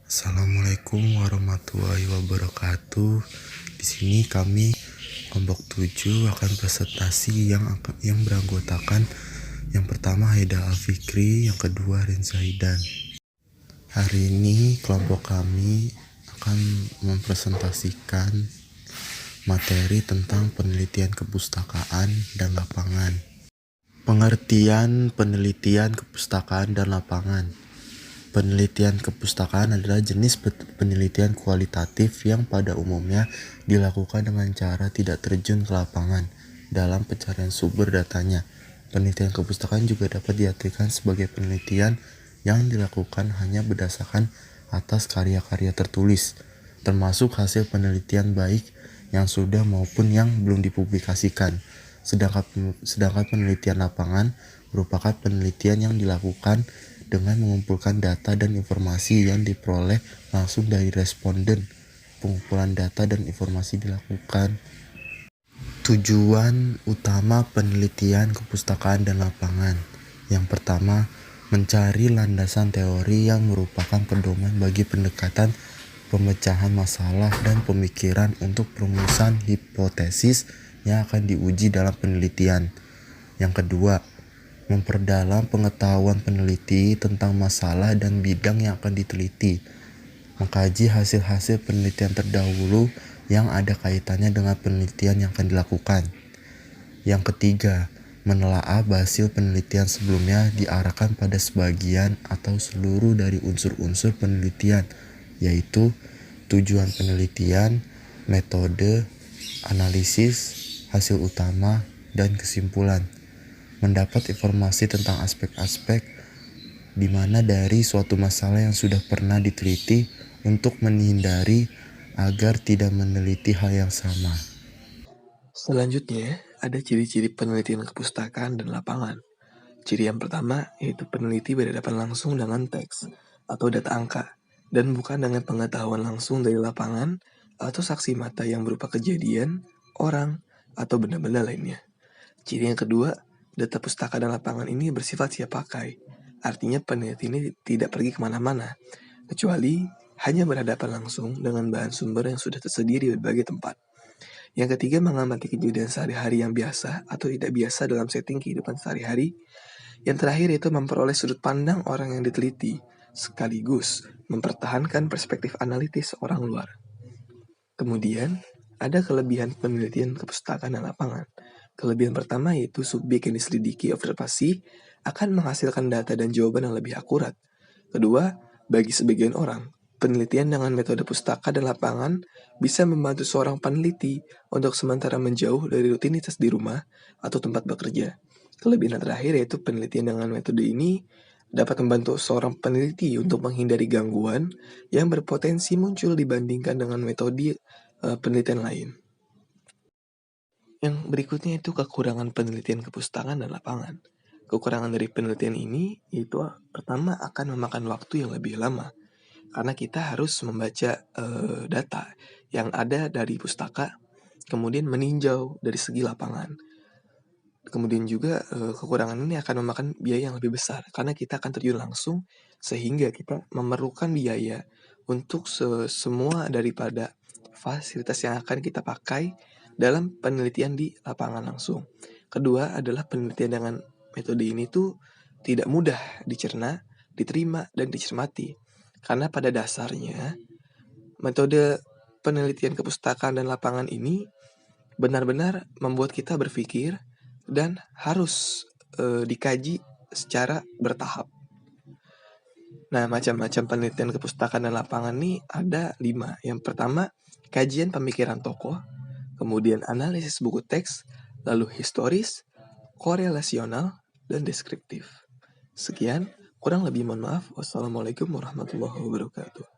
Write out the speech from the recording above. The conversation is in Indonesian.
Assalamualaikum warahmatullahi wabarakatuh. Di sini kami kelompok 7 akan presentasi yang beranggotakan yang pertama Haida Alfikri, yang kedua Renza Hidan. Hari ini kelompok kami akan mempresentasikan materi tentang penelitian kepustakaan dan lapangan. Pengertian penelitian kepustakaan dan lapangan. Penelitian kepustakaan adalah jenis penelitian kualitatif yang pada umumnya dilakukan dengan cara tidak terjun ke lapangan dalam pencarian sumber datanya. Penelitian kepustakaan juga dapat diartikan sebagai penelitian yang dilakukan hanya berdasarkan atas karya-karya tertulis, termasuk hasil penelitian baik yang sudah maupun yang belum dipublikasikan. Sedangkan penelitian lapangan merupakan penelitian yang dilakukan dengan mengumpulkan data dan informasi yang diperoleh langsung dari responden. Pengumpulan data dan informasi dilakukan. Tujuan utama penelitian kepustakaan dan lapangan. Yang pertama, mencari landasan teori yang merupakan pedoman bagi pendekatan pemecahan masalah dan pemikiran untuk perumusan hipotesis yang akan diuji dalam penelitian. Yang kedua, memperdalam pengetahuan peneliti tentang masalah dan bidang yang akan diteliti, mengkaji hasil-hasil penelitian terdahulu yang ada kaitannya dengan penelitian yang akan dilakukan. Yang ketiga, menelaah hasil penelitian sebelumnya diarahkan pada sebagian atau seluruh dari unsur-unsur penelitian, yaitu tujuan penelitian, metode, analisis, hasil utama, dan kesimpulan. Mendapat informasi tentang aspek-aspek di mana dari suatu masalah yang sudah pernah diteliti untuk menghindari agar tidak meneliti hal yang sama. Selanjutnya, ada ciri-ciri penelitian kepustakaan dan lapangan. Ciri yang pertama yaitu peneliti berhadapan langsung dengan teks atau data angka, dan bukan dengan pengetahuan langsung dari lapangan atau saksi mata yang berupa kejadian, orang, atau benda-benda lainnya. Ciri yang kedua, data pustaka dan lapangan ini bersifat siap pakai. Artinya peneliti ini tidak pergi kemana-mana, kecuali hanya berhadapan langsung dengan bahan sumber yang sudah tersedia di berbagai tempat. Yang ketiga, mengamati kejadian sehari-hari yang biasa atau tidak biasa dalam setting kehidupan sehari-hari. Yang terakhir itu memperoleh sudut pandang orang yang diteliti, sekaligus mempertahankan perspektif analitis orang luar. Kemudian, ada kelebihan penelitian kepustakaan dan lapangan. Kelebihan pertama yaitu subjek yang diselidiki observasi akan menghasilkan data dan jawaban yang lebih akurat. Kedua, bagi sebagian orang, penelitian dengan metode pustaka dan lapangan bisa membantu seorang peneliti untuk sementara menjauh dari rutinitas di rumah atau tempat bekerja. Kelebihan terakhir yaitu penelitian dengan metode ini dapat membantu seorang peneliti untuk menghindari gangguan yang berpotensi muncul dibandingkan dengan metode penelitian lain. Yang berikutnya itu kekurangan penelitian kepustakaan dan lapangan. Kekurangan dari penelitian ini yaitu pertama akan memakan waktu yang lebih lama, karena kita harus membaca data yang ada dari pustaka, kemudian meninjau dari segi lapangan. Kemudian juga kekurangan ini akan memakan biaya yang lebih besar, karena kita akan terjun langsung, sehingga kita memerlukan biaya untuk semua daripada fasilitas yang akan kita pakai dalam penelitian di lapangan langsung. Kedua adalah penelitian dengan metode ini tuh tidak mudah dicerna, diterima, dan dicermati. Karena pada dasarnya, metode penelitian kepustakaan dan lapangan ini benar-benar membuat kita berpikir dan harus dikaji secara bertahap. Nah, macam-macam penelitian kepustakaan dan lapangan ini ada 5. Yang pertama, kajian pemikiran tokoh, kemudian analisis buku teks, lalu historis, korelasional, dan deskriptif. Sekian, kurang lebih mohon maaf. Wassalamualaikum warahmatullahi wabarakatuh.